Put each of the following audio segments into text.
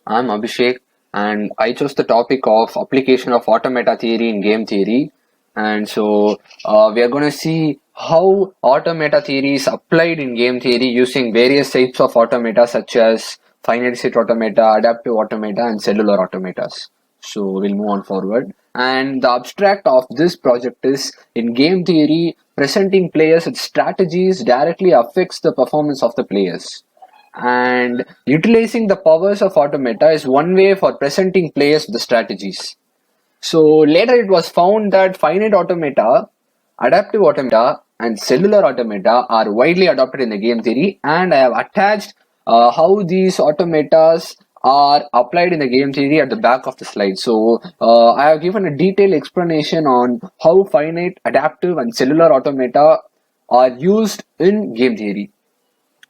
I'm Abhishek, and I chose the topic of application of automata theory in game theory. And so we are going to see how automata theory is applied in game theory using various types of automata such as finite state automata, adaptive automata, and cellular automatas. So we'll move on forward. And the abstract of this project is in game theory, presenting players with strategies directly affects the performance of the players. And utilizing the powers of automata is one way for presenting players the strategies. So later it was found that finite automata, adaptive automata, and cellular automata are widely adopted in the game theory, and I have attached how these automatas are applied in the game theory at the back of the slide. So I have given a detailed explanation on how finite, adaptive, and cellular automata are used in game theory.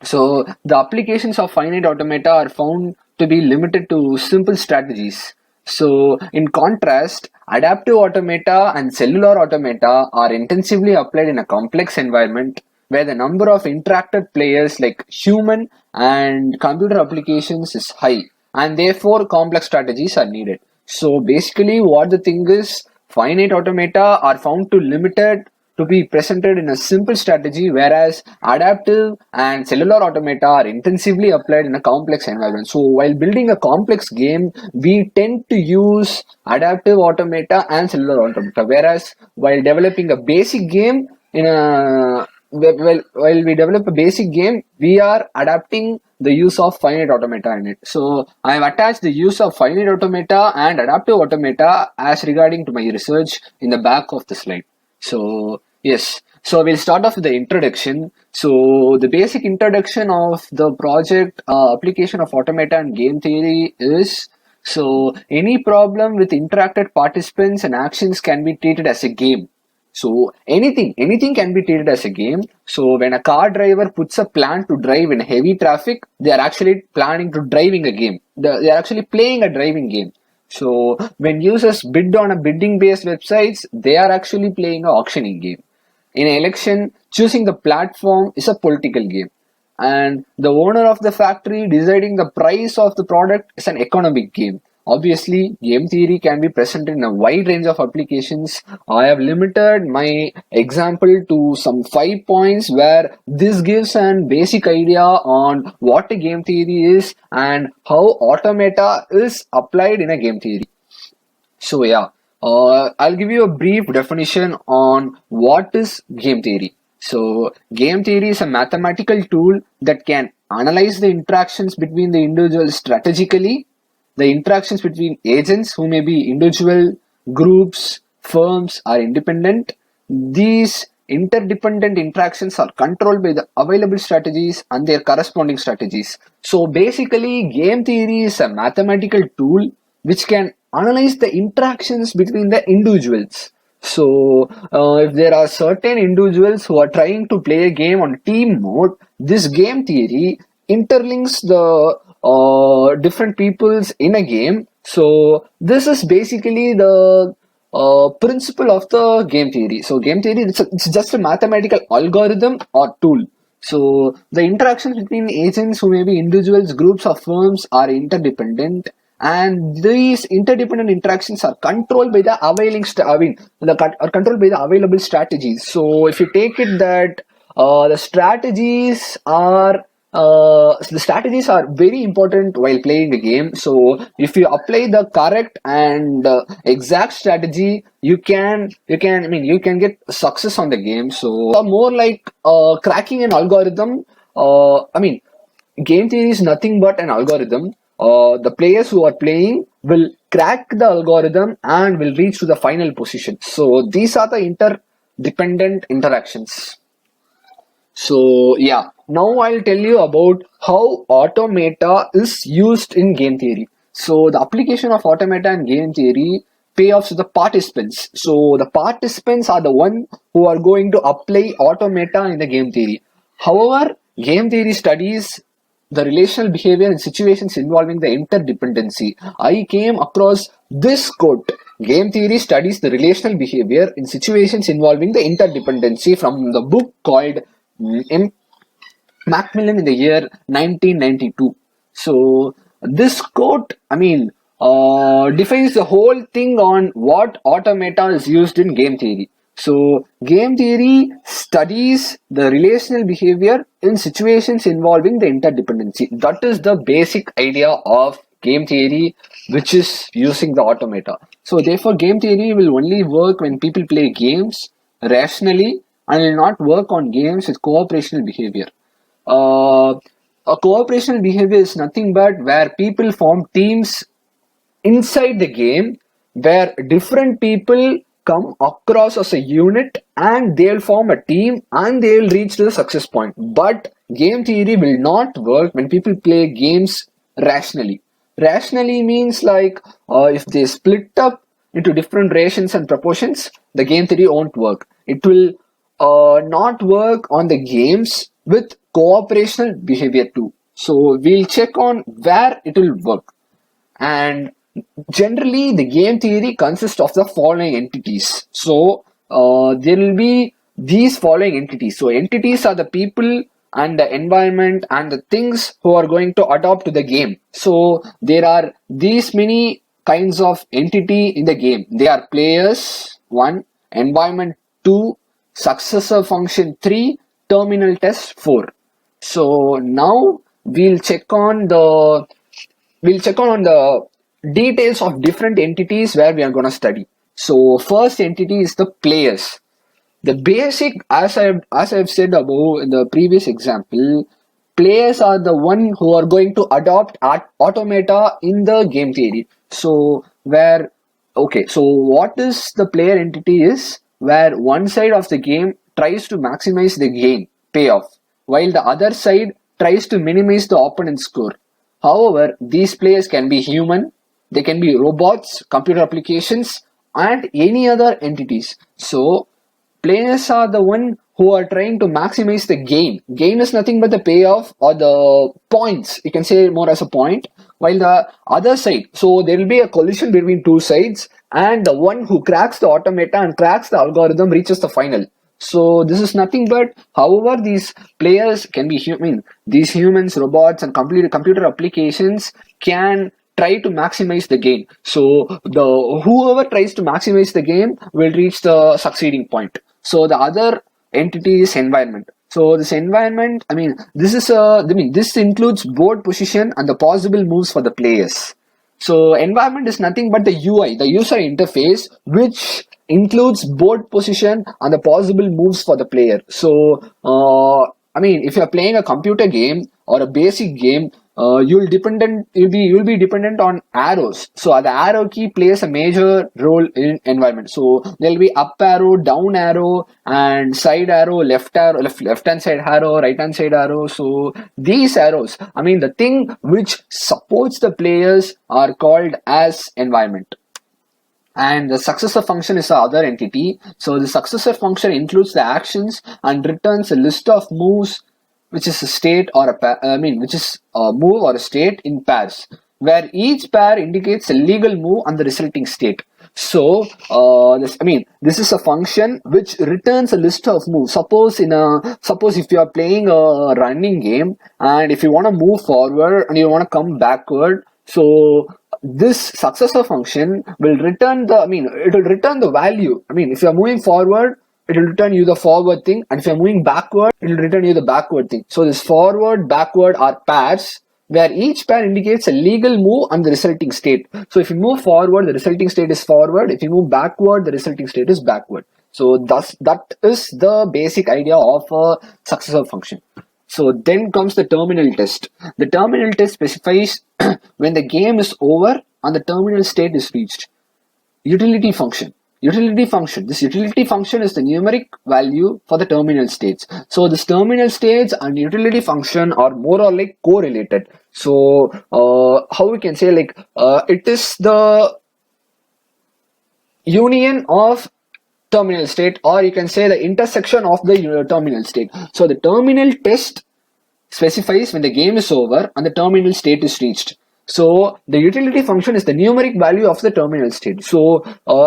So the applications of finite automata are found to be limited to simple strategies. So in contrast, adaptive automata and cellular automata are intensively applied in a complex environment where the number of interactive players like human and computer applications is high, and therefore complex strategies are needed. So basically what the thing is, finite automata are found to limited to be presented in a simple strategy, whereas adaptive and cellular automata are intensively applied in a complex environment. So, while building a complex game, we tend to use adaptive automata and cellular automata, whereas while developing a basic game in a while we develop a basic game, we are adapting the use of finite automata in it. So I have attached the use of finite automata and adaptive automata as regarding to my research in the back of the slide. So, yes. So, we'll start off with the introduction. So, the basic introduction of the project application of automata and game theory is, so any problem with interacted participants and actions can be treated as a game. So anything can be treated as a game. So when a car driver puts a plan to drive in heavy traffic, they are actually planning to driving a game. They are actually playing a driving game. So when users bid on a bidding based websites, they are actually playing an auctioning game. In an election, choosing the platform is a political game. And the owner of the factory deciding the price of the product is an economic game. Obviously, game theory can be presented in a wide range of applications. I have limited my example to some 5 points where this gives an basic idea on what a game theory is and how automata is applied in a game theory. So yeah, I'll give you a brief definition on what is game theory. So game theory is a mathematical tool that can analyze the interactions between the individuals strategically, the interactions between agents who may be individual, groups, firms, or independent. These interdependent interactions are controlled by the available strategies and their corresponding strategies. So basically, game theory is a mathematical tool which can analyze the interactions between the individuals. So, if there are certain individuals who are trying to play a game on team mode, this game theory interlinks the different peoples in a game. So, this is basically the principle of the game theory. So, game theory it's just a mathematical algorithm or tool. So, the interactions between agents who may be individuals, groups, or firms are interdependent, and these interdependent interactions are controlled by the are controlled by the available strategies. So if you take it that the strategies are very important while playing a game. So if you apply the correct and exact strategy, you can get success on the game. So more like cracking an algorithm. Game theory is nothing but an algorithm. The players who are playing will crack the algorithm and will reach to the final position. So these are the interdependent interactions. So yeah, now I'll tell you about how automata is used in game theory. So the application of automata in game theory pay off to the participants. So the participants are the one who are going to apply automata in the game theory. However, game theory studies the relational behavior in situations involving the interdependency. I came across this quote. Game theory studies the relational behavior in situations involving the interdependency from the book called M. Macmillan in the year 1992. So this quote, defines the whole thing on what automata is used in game theory. So, game theory studies the relational behavior in situations involving the interdependency. That is the basic idea of game theory, which is using the automata. So, therefore, game theory will only work when people play games rationally and will not work on games with cooperational behavior. Uh, a cooperational behavior is nothing but where people form teams inside the game where different people come across as a unit and they'll form a team and they'll reach to the success point. But game theory will not work when people play games rationally. Rationally means like if they split up into different rations and proportions, the game theory won't work. It will not work on the games with cooperational behavior too. So we'll check on where it will work. And generally, the game theory consists of the following entities. So there will be these following entities. So entities are the people and the environment and the things who are going to adopt to the game. So there are these many kinds of entity in the game. They are players 1, environment 2, successor function 3, terminal test 4. So now we'll check on the details of different entities where we are going to study. So first entity is the players. The basic, as I've said above in the previous example, players are the one who are going to adopt automata in the game theory. So what is the player entity is where one side of the game tries to maximize the gain payoff, while the other side tries to minimize the opponent's score. However, these players can be human, they can be robots, computer applications, and any other entities. So, players are the one who are trying to maximize the gain. Gain is nothing but the payoff or the points. You can say more as a point. While the other side, so there will be a collision between two sides, and the one who cracks the automata and cracks the algorithm reaches the final. So this is nothing but, however, these players can be human. These humans, robots, and computer applications can try to maximize the gain. So the whoever tries to maximize the game will reach the succeeding point. So the other entity is environment. So this environment, this includes board position and the possible moves for the players. So environment is nothing but the UI, the user interface, which includes board position and the possible moves for the player. So if you're playing a computer game or a basic game, you'll be dependent on arrows. So the arrow key plays a major role in environment. So there'll be up arrow, down arrow, and side arrow, left hand side arrow, right hand side arrow. So these arrows, the thing which supports the players are called as environment. And the successor function is the other entity. So the successor function includes the actions and returns a list of moves, which is a state or which is a move or a state in pairs, where each pair indicates a legal move and the resulting state. So this is a function which returns a list of moves. Suppose if you are playing a running game and if you want to move forward and you want to come backward, so this successor function will return it will return the value. If you are moving forward, it will return you the forward thing, and if you're moving backward, it will return you the backward thing. So this forward, backward are pairs where each pair indicates a legal move and the resulting state. So if you move forward, the resulting state is forward. If you move backward, the resulting state is backward. So that is the basic idea of a successor function. So then comes the terminal test. The terminal test specifies when the game is over and the terminal state is reached. Utility function. This utility function is the numeric value for the terminal states. So this terminal states and utility function are more or less correlated. So how we can say it is the union of terminal state, or you can say the intersection of the terminal state. So the terminal test specifies when the game is over and the terminal state is reached. So the utility function is the numeric value of the terminal state. So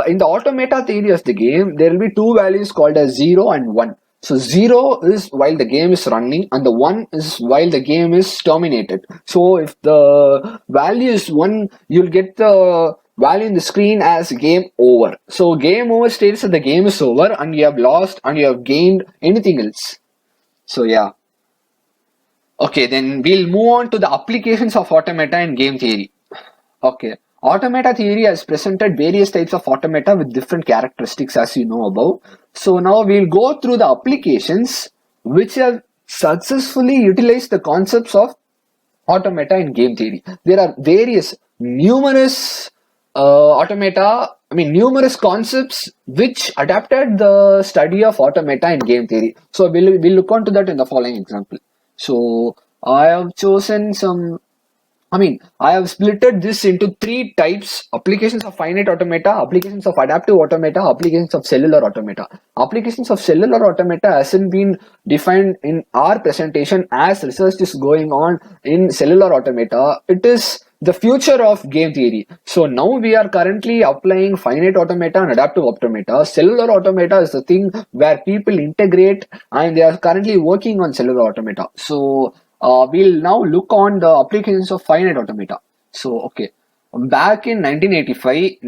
in the automata theory of the game, there will be two values called as 0 and 1. So 0 is while the game is running and the 1 is while the game is terminated. So if the value is 1, you'll get the value in the screen as game over. So game over states that the game is over and you have lost and you have gained anything else. So yeah. Okay, then we'll move on to the applications of automata in game theory. Okay. Automata theory has presented various types of automata with different characteristics as you know above. So now we'll go through the applications which have successfully utilized the concepts of automata in game theory. There are numerous numerous concepts which adapted the study of automata in game theory. So we'll look on to that in the following example. So I have chosen some I have splitted this into three types: applications of finite automata, applications of adaptive automata, applications of cellular automata. Applications of cellular automata hasn't been defined in our presentation as research is going on in cellular automata. It is the future of game theory. So now we are currently applying finite automata and adaptive automata. Cellular automata is the thing where people integrate and they are currently working on cellular automata. So we'll now look on the applications of finite automata. So, okay, back in 1985,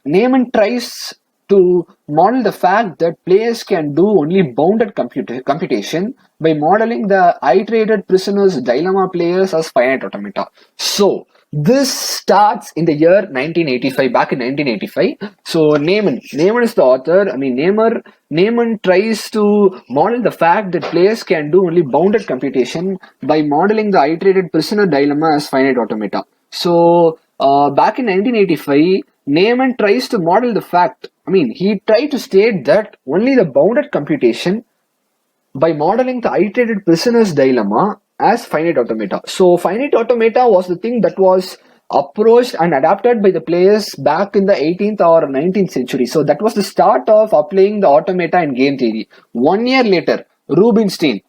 Neyman tries to model the fact that players can do only bounded computation by modeling the iterated prisoner's dilemma players as finite automata. So, this starts in the year 1985, back in 1985. So, Neyman is the author. Neyman tries to model the fact that players can do only bounded computation by modeling the iterated prisoner dilemma as finite automata. So, back in 1985, Neyman tries to model the fact, he tried to state that only the bounded computation by modeling the iterated prisoner's dilemma as finite automata. So, finite automata was the thing that was approached and adapted by the players back in the 18th or 19th century. So, that was the start of applying the automata in game theory. 1 year later, Rubinstein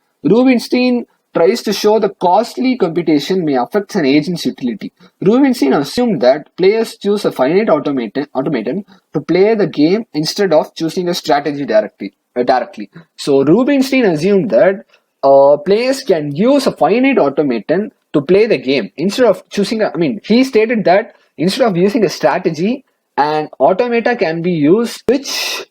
tries to show the costly computation may affect an agent's utility. Rubinstein assumed that players choose a finite automaton to play the game instead of choosing a strategy directly. So Rubinstein assumed that players can use a finite automaton to play the game instead of choosing he stated that instead of using a strategy, an automata can be used which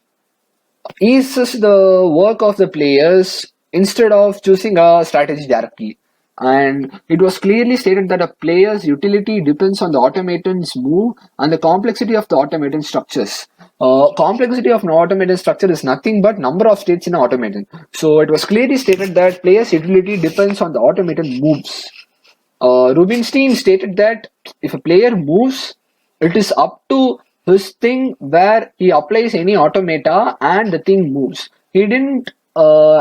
eases the work of the players instead of choosing a strategy directly. And it was clearly stated that a player's utility depends on the automaton's move and the complexity of the automaton structures. Complexity of an automaton structure is nothing but number of states in an automaton. So it was clearly stated that player's utility depends on the automaton moves. Rubinstein stated that if a player moves, it is up to his thing where he applies any automata and the thing moves. He didn't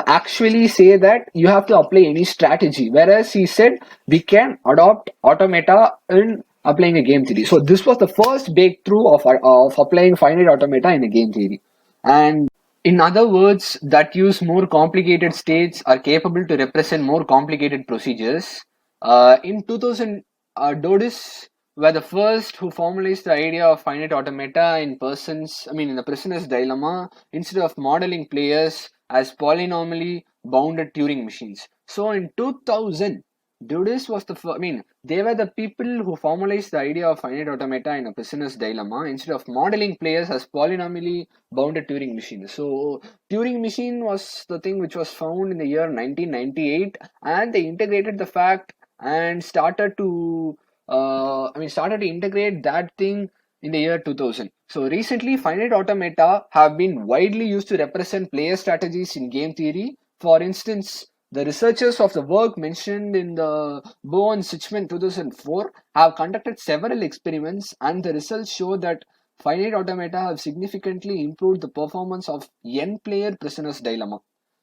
actually say that you have to apply any strategy, whereas he said we can adopt automata in applying a game theory. So this was the first breakthrough of applying finite automata in a game theory. And in other words, that use more complicated states are capable to represent more complicated procedures. In 2000, Dodis were the first who formalized the idea of finite automata in the prisoner's dilemma instead of modeling players as polynomially bounded Turing machines. So in 2000, Dodis was they were the people who formalized the idea of finite automata in a prisoner's dilemma instead of modeling players as polynomially bounded Turing machines. So Turing machine was the thing which was found in the year 1998, and they integrated the fact and started to integrate that thing in the year 2000. So recently, finite automata have been widely used to represent player strategies in game theory. For instance, the researchers of the work mentioned in the Bowen-Sichman 2004 have conducted several experiments, and the results show that finite automata have significantly improved the performance of n-player prisoner's dilemma.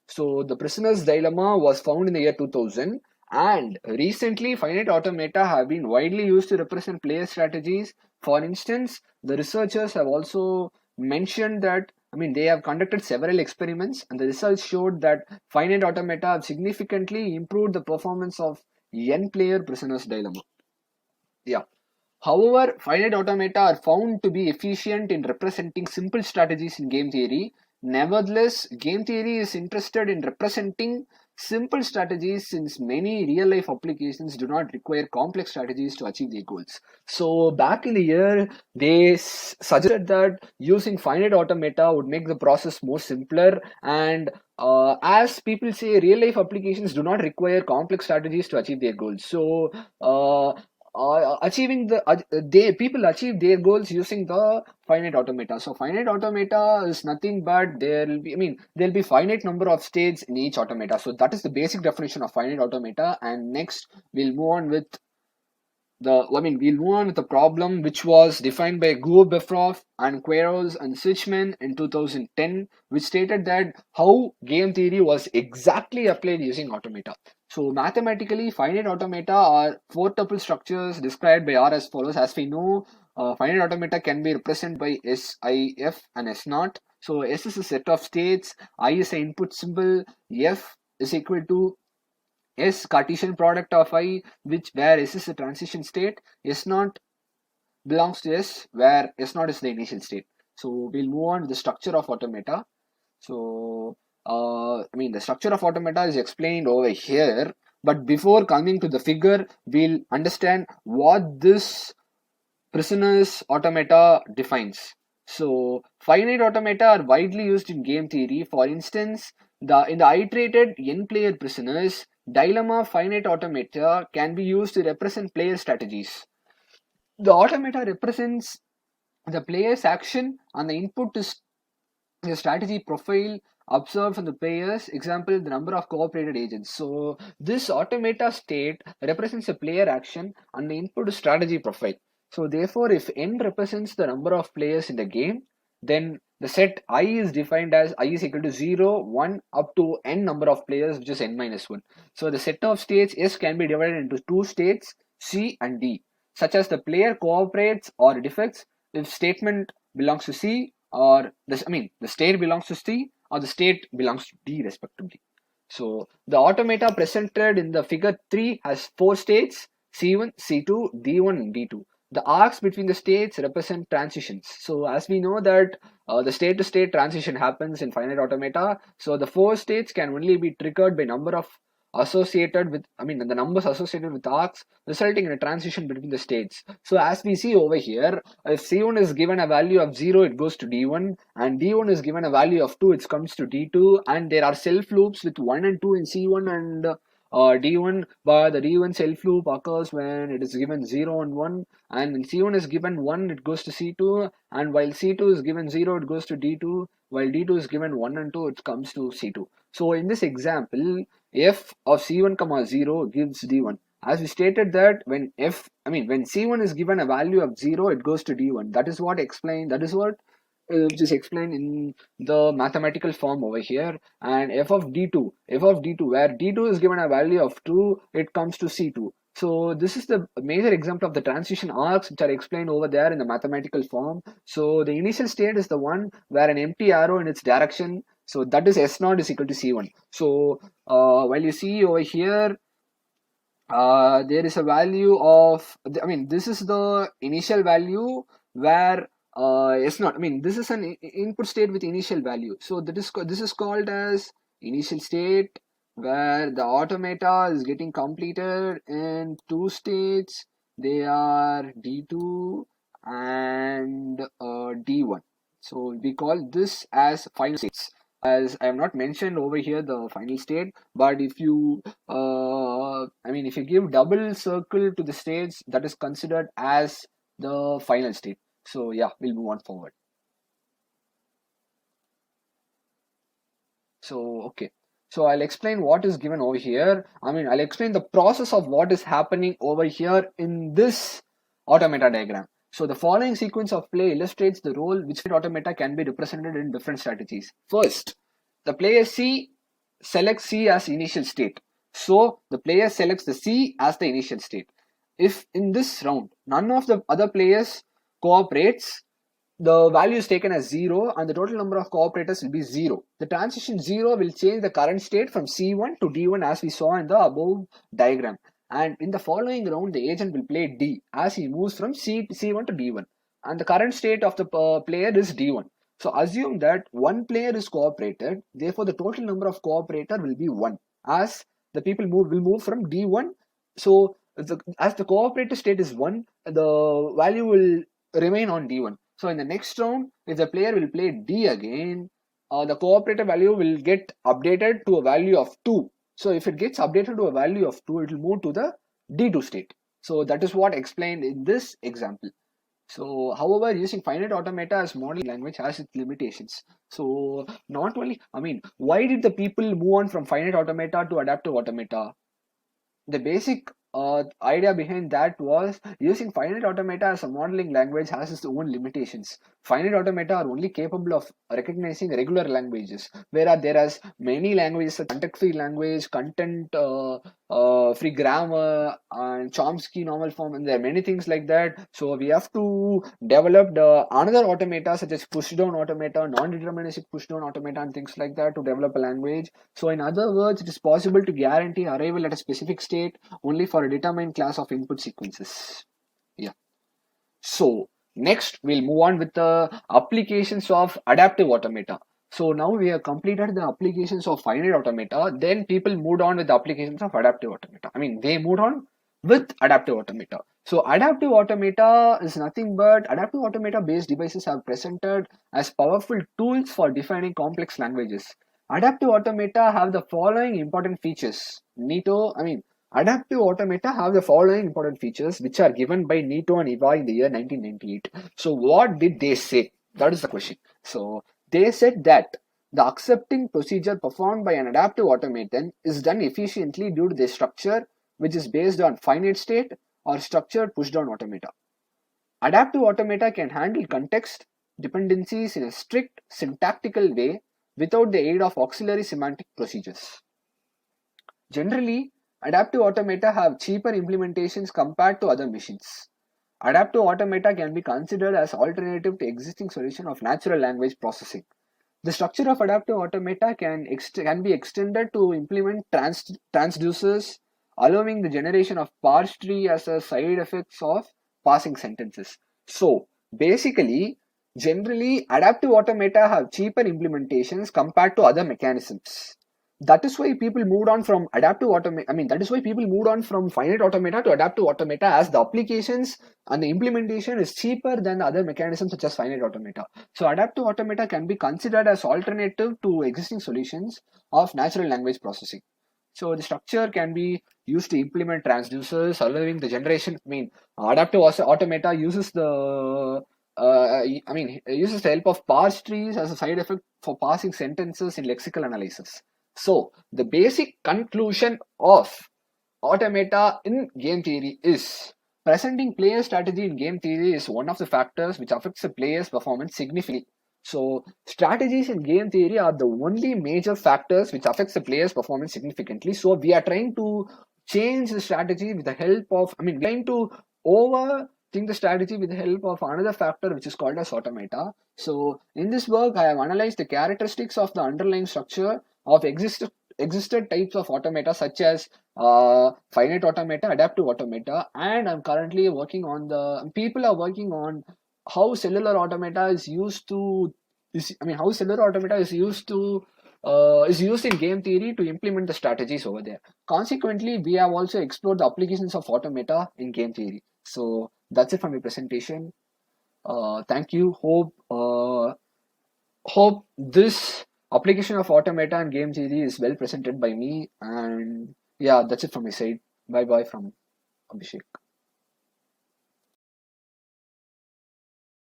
So the prisoner's dilemma was found in the year 2000, and recently finite automata have been widely used to represent player strategies. For instance, the researchers have also mentioned that they have conducted several experiments, and the results showed that finite automata have significantly improved the performance of n-player prisoner's dilemma. Yeah. However, finite automata are found to be efficient in representing simple strategies in game theory. Nevertheless, game theory is interested in representing simple strategies since many real life applications do not require complex strategies to achieve their goals. So, back in the year, they suggested that using finite automata would make the process more simpler. And as people say, real life applications do not require complex strategies to achieve their goals. So, uh, achieving the they people achieve their goals using the finite automata. So finite automata is nothing but there'll be finite number of states in each automata. So that is the basic definition of finite automata. And next we'll move on with we'll move on with the problem which was defined by Guo-Beffroff and Queiroz and Sichman in 2010, which stated that how game theory was exactly applied using automata. So mathematically, finite automata are four-tuple structures described by R as follows. As we know, finite automata can be represented by S, I, F and S naught. So S is a set of states, I is an input symbol, F is equal to S Cartesian product of I, which where S is a transition state, S naught belongs to S, where S naught is the initial state. So we'll move on to the structure of automata. So the structure of automata is explained over here. But before coming to the figure, we'll understand what this prisoner's automata defines. So finite automata are widely used in game theory. For instance, in the iterated n-player prisoners, dilemma finite automata can be used to represent player strategies. The automata represents the player's action and the input is the strategy profile observed from the players. Example, the number of cooperated agents. So this automata state represents a player action and the input is strategy profile. So therefore, if n represents the number of players in the game, then the set I is defined as I is equal to 0, 1 up to n number of players, which is n minus 1. So the set of states S can be divided into two states, C and D, such as the player cooperates or defects if statement belongs to C, or the state belongs to C or the state belongs to D respectively. So the automata presented in the figure 3 has four states, C1, C2, D1 and D2. The arcs between the states represent transitions. So as we know that the state to state transition happens in finite automata, so the four states can only be triggered by number of associated with the numbers associated with arcs, resulting in a transition between the states. So as we see over here, if C1 is given a value of 0, it goes to D1, and D1 is given a value of 2, it comes to D2, and there are self loops with 1 and 2 in C1 and D1, but the D1 self loop occurs when it is given 0 and 1, and when C1 is given 1, it goes to C2, and while C2 is given 0, it goes to D2, while D2 is given 1 and 2, it comes to C2. So in this example, f of C1 comma 0 gives D1. As we stated that when when C1 is given a value of 0, it goes to D1. That is what which is explained in the mathematical form over here. And f of D2, where D2 is given a value of 2, it comes to C2. So this is the major example of the transition arcs which are explained over there in the mathematical form. So the initial state is the one where an empty arrow in its direction, so that is S naught is equal to C1. So while you see over here, there is a value of, this is the initial value where S naught, this is an input state with initial value. So this is called as initial state, where the automata is getting completed in two states. They are D2 and D1. So we call this as final states. As I have not mentioned over here the final state, but if you if you give double circle to the states, that is considered as the final state. So yeah, we'll move on forward. So okay, so I'll explain what is given over here. I'll explain the process of what is happening over here in this automata diagram. So the following sequence of play illustrates the role which automata can be represented in different strategies. First, the player C selects C as initial state. So the player selects the C as the initial state. If in this round none of the other players cooperates, the value is taken as 0 and the total number of cooperators will be 0. The transition 0 will change the current state from C1 to D1 as we saw in the above diagram. And in the following round, the agent will play D as he moves from C1 to D1. And the current state of the player is D1. So assume that one player is cooperated, therefore the total number of cooperator will be 1, as the people will move from D1. So as the cooperator state is 1, the value will remain on D1. So in the next round, if the player will play D again, the cooperator value will get updated to a value of 2. So if it gets updated to a value of 2, it will move to the D2 state. So that is what explained in this example. So, however, using finite automata as modeling language has its limitations. So, not only, why did the people move on from finite automata to adaptive automata? The basic idea behind that was using finite automata as a modeling language has its own limitations. Finite automata are only capable of recognizing regular languages, whereas there are many languages, context-free language, content-free grammar, and Chomsky normal form, and there are many things like that. So we have to develop the another automata such as push-down automata, non-deterministic push-down automata, and things like that to develop a language. So in other words, it is possible to guarantee arrival at a specific state only for a determined class of input sequences. Yeah. So next we'll move on with the applications of adaptive automata. So now we have completed the applications of finite automata. Then people moved on with the applications of adaptive automata. They moved on with adaptive automata. So adaptive automata is nothing but adaptive automata based devices are presented as powerful tools for defining complex languages. Adaptive automata have the following important features. Adaptive automata have the following important features which are given by Nito and Iva in the year 1998. So what did they say? That is the question. So they said that the accepting procedure performed by an adaptive automaton is done efficiently due to the structure which is based on finite state or structured pushdown automata. Adaptive automata can handle context dependencies in a strict syntactical way without the aid of auxiliary semantic procedures. Generally, adaptive automata have cheaper implementations compared to other machines. Adaptive automata can be considered as alternative to existing solution of natural language processing. The structure of adaptive automata can be extended to implement transducers, allowing the generation of parse tree as a side effects of parsing sentences. So basically, generally adaptive automata have cheaper implementations compared to other mechanisms. That is why people moved on from adaptive automata. That is why people moved on from finite automata to adaptive automata, as the applications and the implementation is cheaper than the other mechanisms such as finite automata. So adaptive automata can be considered as alternative to existing solutions of natural language processing. So the structure can be used to implement transducers, allowing the generation. Adaptive automata uses uses the help of parse trees as a side effect for parsing sentences in lexical analysis. So the basic conclusion of automata in game theory is presenting player strategy in game theory is one of the factors which affects the player's performance significantly. So strategies in game theory are the only major factors which affects the player's performance significantly. So we are trying to change the strategy with the help of, trying to overthink the strategy with the help of another factor which is called as automata. So in this work, I have analyzed the characteristics of the underlying structure of existed types of automata such as finite automata, adaptive automata, and I'm currently working on people are working on how cellular automata is used to how cellular automata is used in game theory to implement the strategies over there. Consequently, we have also explored the applications of automata in game theory. So that's it from my presentation. Thank you. Hope this application of automata and game theory is well presented by me. And yeah, that's it from my side. Bye bye from Abhishek.